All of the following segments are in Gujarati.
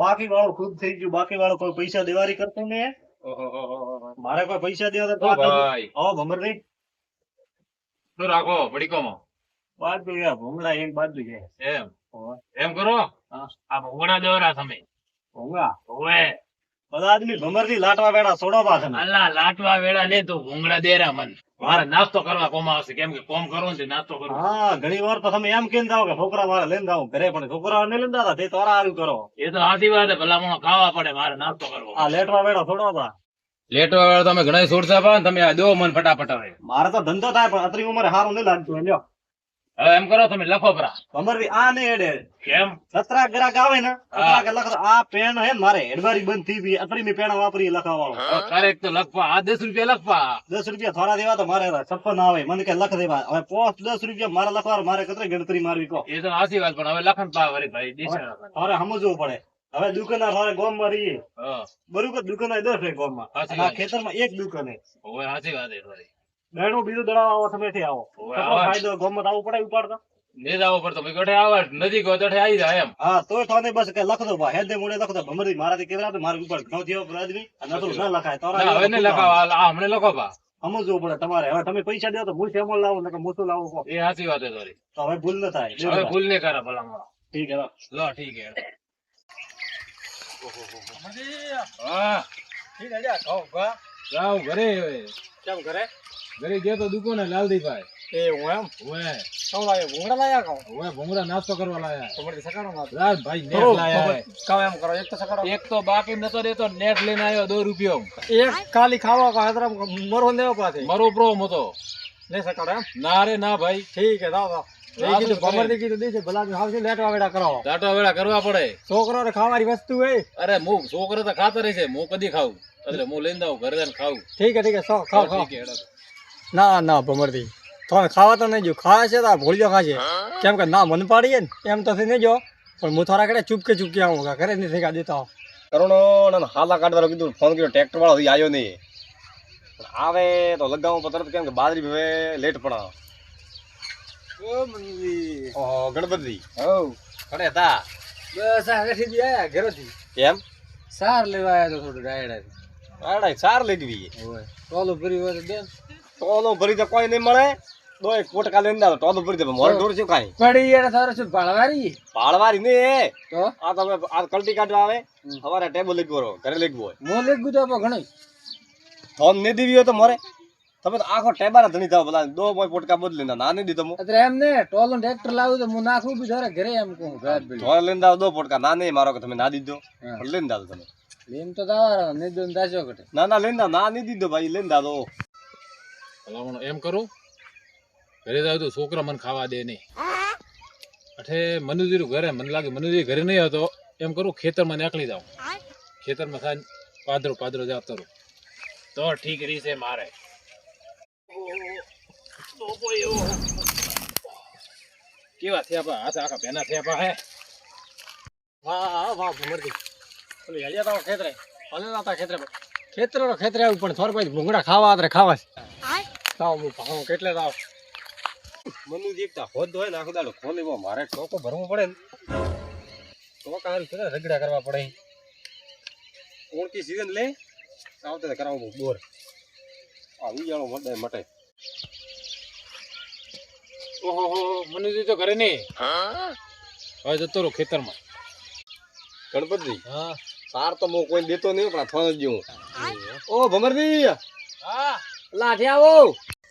બાકી વાળો ખુદ થઈ ગયું, બાકી વાળો કોઈ પૈસા દેવારી કરતો નહીં. મારે કોઈ પૈસા દેવા તો ભાઈ ભમરજી શું રાખો પડીકોમાં બાજુ ભૂંગળા એક બાજુ છે. એમ એમ કરો આ ભૂંગળા દોરા તમે ભૂંગળા ઓએ બધા આદમી ભમરજી લાટવા બેડા સોડો પાસે અલ્લા લાટવા વેળા ને તું ભૂંગળા દેરા મન મારે નાસ્તો કરવા કોમ આવશે કેમ કે કોમ કરું ને નાસ્તો કરું. હા ઘણી વાર તો તમે એમ કેમ જાઓ કે છોકરા મારે લઈને જાઓ ઘરે, પણ છોકરા નહીં લઈને જતા તે તારા હારું કરો. એ તો સાચી વાત છે, ભલા ખાવા પડે મારે નાસ્તો કરવો. આ લેટવા બેડા સોડો હતા. લેટવા વેળા તમે ઘણા છોડતા પા તમે આ દો મન ફટાફટ હવે મારે તો ધંધો થાય પણ અત્રી ઉંમરે સારું નહીં લાગતું. લ્યો હવે એમ કરો તમે લખો પરા ભમરજી આ નહીં એડે કેમ સતરા ગ્રાહક આવે ને સતરા લખ આ પેન હે મારે એડવારી બંધ થઈ ગઈ, અત્રી ની પેન વાપરી લખાવાળો. કરેક્ટ તો લખવા આ 10 રૂપિયા લખવા 10 રૂપિયા થોડા દેવા તો મારે છપ્પન આવે, મને કે લખ દેવા. હવે 10 રૂપિયા મારે લખવા મારે કતરી ગણતરી મારવી કહો. એ તો સાચી વાત પણ હવે લખન પા વરી ભાઈ તારે સમજવું પડે. હવે દુકાનદાર મારે ગામ માં રહીએ હા બરોબર, દુકાનદાર 10 છે ગામ માં, સાચી આ વાત. ખેતરમાં એક દુકાન હે. ઓએ સાચી વાત છે વરી બેણું બીજું દડાવ આવો તમે થી આવો ઓવે, કેટલો આવા. ફાયદો ગામ માં આવું પડે ઉપાડતા. ને જાવ પડતો ભાઈ ગોઠે આવે નજીક હોય તો આવી જાય એમ હા તોય થાને બસ કે લખ દો ભાઈ હેદે મોડે લખ દો. ભમરજી મારાથી કેવડા તો મારે ઉપર ઘઉં જેવો આદમી અને નતું ના લખાય. ના, હવે ને લખાવ આ હમણે લખો પા સમજવું પડે તમારે. હવે તમે પૈસા દો તો હું સેમલ લાવું ને મૂસું લાવું કહો. એ સાચી વાત છે તારી તો હવે ભૂલ ન થાય. હવે ભૂલ નહીં કરે ભલા ઠીક હે. લો ઠીક હે હા જાવ ઘરે કેમ કરે ઘરે ગયો તો દુકાને લાલદીભાઈ એ હું એમ ઓએ શું લાવ્યો ભૂંગળા લાયા કહું ઓએ ભૂંગળા નાસ્તો કરવા લાયા તમારી સકાણો માં ભાઈ નેટ લાયા કામ એમ કરો એક તો સકાણો એક તો બાકી નતો દેતો નેટ લઈને આવ્યો 2 રૂપિયો એક ખાલી ખાવા કો હદરા મરો દેવો પાછે મારો પ્રોમ હતો લે સકાણો એમ ના રે ના ભાઈ ઠીક હે દાવ એ કીધું ભમરજી કીધું દેજે ભલા આવશે લેટવા વેડા કરાવો. દાટો વેળા કરવા પડે છોકરાને ખાવાની વસ્તુ હે. અરે હું છોકરો તો ખાતો રહે છે હું કદી ખાવું એટલે હું લઈને આવું ઘરે જઈને ખાવું ઠીક હે ખાઓ ખાઓ. ઠીક હે, હેડો. ના ના ભમરજી તમે ખાવા તો નહીં જો ખાય છે તો ભૂલજો ખાશે કેમ કે ના મન પાડીએ ને એમ તો નહીં જો પણ હું થોડા કડે ચૂપકે આવું ઘરે નથી કા દેતા કરોડો હાલા કાઢવાનો કીધું ફોન કર્યો ટ્રેક્ટર વાળો હજી આવ્યો નહીં આવે તો લગાવું તરત કેમ કે બાજરી હવે લેટ પડા ઓહો ગણપતિ હવ ખડે તા બસ આગળથી બી આયા ઘરેથી એમ સાર લેવા આયા તો થોડું ડાયડા આડાય સાર લેગવી હોય ટોલો ભરી હોય તો બેન ટોલો ભરી તો કોઈ નહીં મળે દો એક પોટકા લઈને દાવ ટોલો ભરી દે મોર ઢોર છે કાઈ પડી યાર તારે શું પાળવારી પાળવારી ને તો આ તમે આ કલટી કાઢવા આવે સવારે ટેબલ લેગવો રહો ઘરે લેગવો હોય મો લેગ ગુતો ઘણી ફોન ને દેવી હોય તો મોરે તમે તો આખો ટેબાના ધણી થાવ ભલા દો મોય પોટકા બદલી ના નહીં દીધો હું અરે એમ ને ટોલો ટ્રેક્ટર લાવું તો હું નાખું બી ધરે ઘરે એમ કહું રાત બી ધોર લઈને દાવ દો પોટકા ના નહીં મારો કે તમે ના દીધો પણ લઈને દાવ તમે એમ તો દાવા ને દોન દાજો કટે ના ના લઈને દાવ ના નહીં દીધો ભાઈ લઈને દાવ દો ભલામણ એમ કરું ઘરે જાવ તો છોકરા મને ખાવા દે નહીં અઠે મનુજી ઘરે મને લાગે મનુજી ઘરે નહીં હતો એમ કરું ખેતરમાં નીકળી જાઉં ખેતરમાં થાય પાદરો જતો રહું તો ઠીક રીસે મારે કેવા થયા પા હાથ આખા ભેના થયા પા હે વાહ વાહ ભમરજી ઓલી હલિયા તો ખેતરે ભલે નાતા ખેતરે આવ્યું પણ થોર પછી ભૂંગળા ખાવા આતરે ખાવા છે ખાવ હું ભાવ કેટલે દાવ મનુ દેખતા હોદ હોય ને આખો દાડો ખોલે મારે ટોકો ભરવો પડે ને તો કારું છે રગડા કરવા પડે ઓળકી સીઝન લે આવતે કરાવું બોર આ વિયાળો મટે ઓહો મનુજી તો ઘરે નહીં હવે જતો રહો ખેતરમાં ગણપતિ હા સાર તો હું કોઈ દેતો નહીં પણ ફોન જ હું ઓ ભમરજી હા લાઠી આવો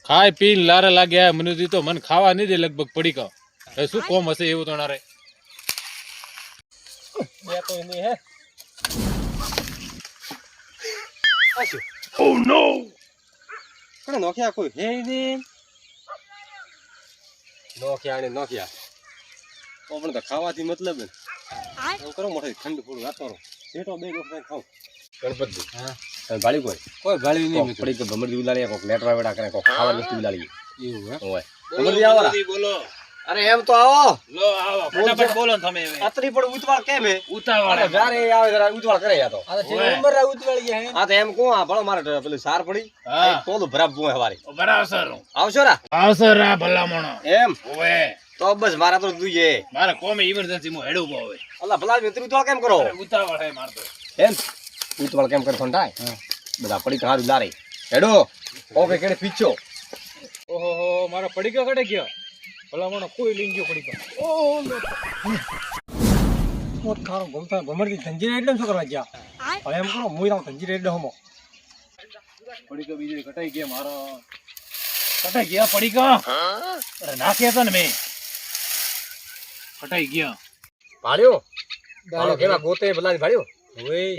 ખાઈ પીને લારે લાગ્યા મનુજી તો મને ખાવા નહીં દે લગભગ પડી કા હવે શું કોમ હશે એવું તો નારે બે તો નહીં હે ઓ નો કોને નોખ્યા કોઈ હે ઈ નોખ્યા તો પણ તો ખાવાથી મતલબ ને એવું કરો મોટે ઠંડુ ફૂલ રાખો સેટો બે વખત ખાવ ગણપતિ હા ગાળી કોઈ ગાળી નહીં પડી કે ભમરજી ઉલાડી કોક લેટવા વેડા કરે કોક ખાવાની વસ્તુ ઉલાડી એવું હે ઓય ભમરજી આવો બોલો અરે એમ તો આવો લો આવો ફટાફટ બોલો ને તમે હવે અત્રી પણ ઉતવાળ કેમ હે ઉતાવળ અરે જારે આવે જરા ઉતવાળ કરે યા તો આ તો નંબર ઉતવાળી ગયા હે આ તો એમ કો આ ભલો મારે પેલું સાર પડી હા તોલું ભરાબ બુએ હવારી બરાબર આવશો રા આવસર આ ભલામણો એમ ઓએ તો બસ મારા તો જોઈએ મારે કોમે ઇમરજન્સી માં હેડું બહુ હવે અલ્લા ભલા મિત્ર તો કેમ કરો ઉતાવળ હે મારતો એમ ઉતવાળ કેમ કરતો થાય બધા પડી તો હારું લારે હેડો ઓકે કેડે પીછો ઓહો મારો પડી ગયો કડે ગયો ભલા મને કોઈ લઈ ગયો પડી ગયો મોત ખારો ગમતા ભમરથી ધંજીરે એટલે શું કરવા ગયા હવે એમ કરો મુઈ રાવ ધંજીરે એટલે હમો પડી ગયો બીજો કટાઈ ગયા મારો કટાઈ ગયા પડી ગયો અરે નાખ્યા હતા ને મેં કટાઈ ગયા ભાળ્યો ભાળો કેવા ગોતે ભલા ભાળ્યો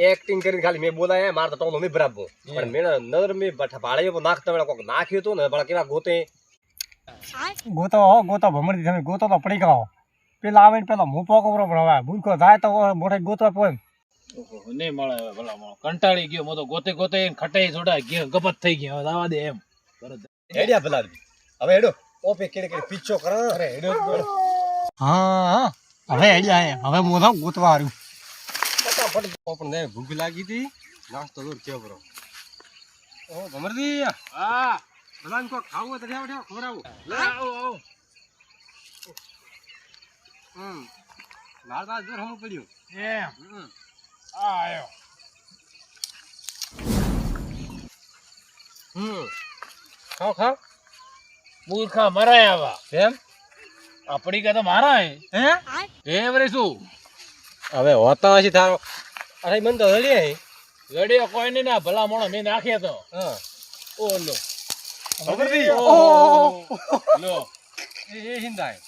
એક્ટિંગ કરીને ખાલી મેં બોલાય માર તો ટોનો મે બરાબર પણ મેં નજર મે ભાળ્યો નાખતા વેળા કોક નાખ્યો તો ને ભલા કેવા ગોતે ગોતો ભમરથી તમે ગોતો તો પડી ગયો પેલા આવે ને પેલા હું પોકો બરોબર હવે ભૂલકો જાય તો મોઢે ગોતવા પોય ઓહો નહીં મળે હવે ભલા માણો કંટાળી ગયો મો તો ગોતે ગોતે ખટાઈ જોડા ગયો ગપત થઈ ગયો હવે આવા દે એમ હેડ્યા ભલા હવે હેડો ઓપે કેડે કેડે પીછો કર અરે હેડો હા હવે આઈડિયા હવે મોઢા ગોતવા હારું ફટાફટ આપણને ભૂખ લાગી હતી નાસ્તો દૂર કેવો બરો ઓ ભમરદી હા ભલાન કો ખાવું હોય તો જાવ જાવ ખવરાવું લે આવો આવો લાલ બાદ જોર હમ પડ્યું એમ આ આયો ખાવ ખાવ મૂર્ખા મરાય આવા એમ આ પડી ગયા તો મારા હે એ વરે શું હવે હોતા હશે તારો અરે મન તો હળી હે લડ્યો કોઈ નહીં ના ભલા મોણો મેં નાખ્યા તો હા ઓ લો ભમરદી લો એ હિંદાય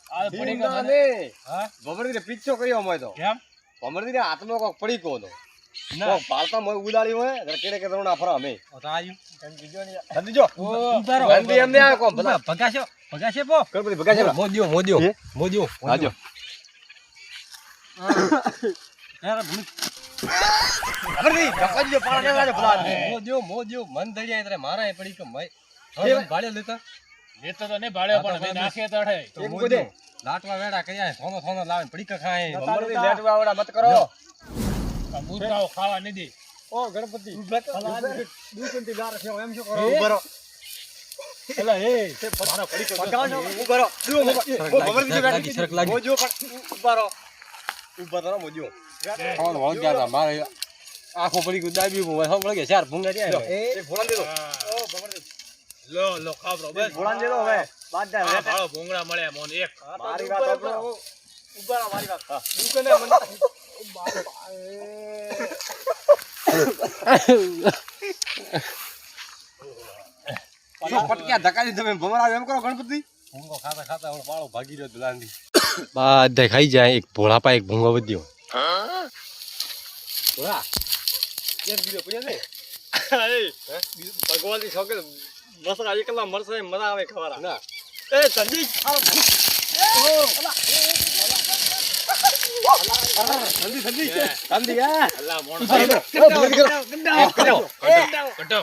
આ પડી ગયા હિંદા મને. ને હા ભમરદી ને પીછો કર્યો મોય તો કેમ ભમરદી ને હાથમાં કોક પડી કો તો ના કોક પાલતા મોય ઉડાડી હોય એટલે કેડે કે દરોણા ફરા અમે તો આયું ધંધી જો ધંધી એમને આ કોમ ભલા ભગાશે પો ગણપતિ ભગા છે મોદ્યો મોદ્યો હાજો યાર ભૂલ ભમરદી કપાજી પાડા દેવા છે ભલા મોદ્યો મન દળિયા એટલે મારા પડી કે મય ભાડે લેતા લેતો તો નહીં ભાળ્યો પણ મેં નાખ્યા તો અઠે એક બોદે લાટવા વેડા કર્યા સોનો લાવે પડી કે ખાય ભમરદી લેટવા આવડા મત કરો આ મૂર્ખાઓ ખાવા નહીં દે ઓ ગણપતિ દુકનથી લાર છે એમ શું કરો ઉભરો એલા એ મારા પડી ગયો પગાડો ઉભરો ભમરદી બેઠી સરક લાગી. મોજો પણ ઉભરો ઉભરો મોજો કોણ હોલ ગયા મારે આખો પડી ગયું દાબી હું હમ લાગે ચાર ભૂંગા રહ્યા એક ભોળાન દેલો ઓ ભમરદી લો લો ખાવરો બસ ભોળાન દેલો હવે બાદ દે આ ભાળો ભૂંગળા મળ્યા મોન એક મારી વાત સાંભળો ઉભરો મારી વાત હા દુકને મને પટક્યા ધકાઈ તમે ભમરાવ એમ કરો ગણપતિ ભૂંગો ખાતા ખાતા ઓલો પાળો ભાગી રહ્યો દુલાંદી બધા ખાઈ જાય એક ભોળા પા એક ભૂંગો વધ્યો ભોળા એક બીજો પડ્યો છે ભગવાનની છોકરી મસરા એકલા મરશે મજા આવે ખવારા ના એ સંજી સંજી અલ્લા મોણ કરો કટો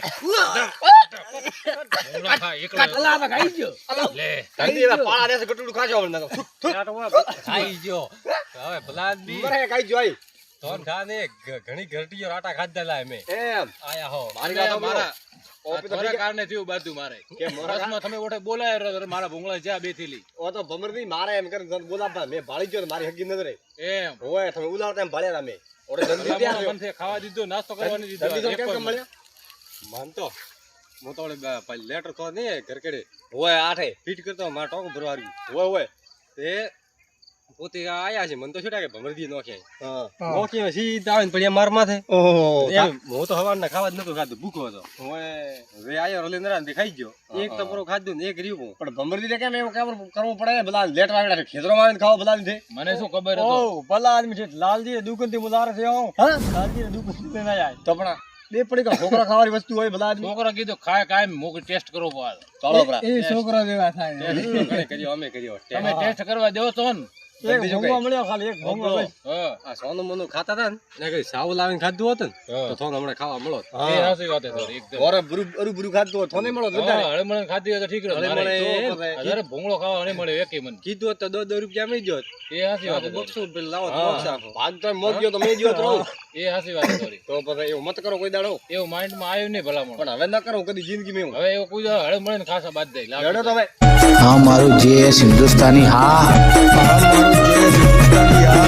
ભૂંગળા ખા એકલા લે સંજી પાળા દેશે ગટુડું ખાજો હવે ખાઈ ગયો હવે ભલાદી મરે ખાઈ જોઈ તોન ખાને ઘણી ઘરટીઓ રાટા ખાધા લાય મે એમ આયા હો મારી વાત મારા ઓપી તો થોડા કારણે થયું બાજુ મારે કે મોરા બસમાં તમે ઓઠે બોલાય રહ્યો મારા ભૂંગળા જ્યાં બે થેલી ઓ તો ભમરદી મારે એમ કરીને તને બોલાવતા મેં ભાળી ગયો ને મારી હગી નજરે એમ હોય તમે ઉલાવતા એમ ભાળ્યા અમે ઓરે જલ્દી ત્યાં આવ્યો. મને ખાવા દીધો નાસ્તો કરવાની દીધો જલ્દી તો એક કેમ પણ કેમ મળ્યા મન તો હું તો ઓલે લેટર તો નહીં ઘર કેડે હોય આઠે ફીટ કરતો મારા ટોક ભરવા આવ્યું હોય તે પોતે આયા છે મને તો છૂટા કે ભમરદી નોખ્યા નોખી સીધા આવે ને પડ્યા માર માથે હું તો હવારના ખાવા જ નતો ખાધું ભૂખો હતો હવે આયો રોલેન્દ્ર ને ખાઈ ગયો એક તો પૂરો ખાધું ને એક રહ્યું પણ ભમરદી કેમ એવું કેમ કરવું પડે બધા લેટર આવેલા ખેતરો માં ખાવા બધા છે મને શું ખબર હતો ભલા આદમી છે લાલજી દુકાન થી મુલાર છે હા લાલજી દુકાન થી ના જાય તો પણ બે પડી ગયો છોકરા ખાવાની વસ્તુ હોય બધા આદમી છોકરા કીધું ખાય કાય મોક ટેસ્ટ કરવો પડે ચાલો પરા એ છોકરા જેવા થાય કર્યો અમે કર્યો તમે ટેસ્ટ કરવા દેવો તો ને એક ભોંગો મળ્યો ખાલી એક ભોંગો બસ. હા આ સોનું મોનું ખાતા હતા ને કઈ સાવ લાવીને ખાધું હોત ને તો થોડું હમણાં ખાવા મળો એ હાસી વાત છે થોડી એકદમ ઓરે બરું ખાધું હોત થોને મળો હળમણ ખાધી હોય તો ઠીક રહે હળમણ મારે એ તો પછી અરે ભૂંગળો ખાવા નહીં મળે એકે મને કીધું હોત તો 10 રૂપિયા મળી જોત એ હાસી વાત છે બક્ષું પેલું લાવો તો બોક્સ આપો ભાગ તો મોગ્યો તો મેં જોત રહું એ હાસી વાત છે થોડી તો પછી એવું મત કરો કોઈ દાડો એવું માઇન્ડ માં આવ્યું નહીં ભલામણ પણ હવે ન કરો કદી જિંદગી મેં હવે એવું કોઈ હળમણ ખાસા બાદ દે લડો તો હવે હા મારું જે હિન્દુસ્તાની હા હા મારું જે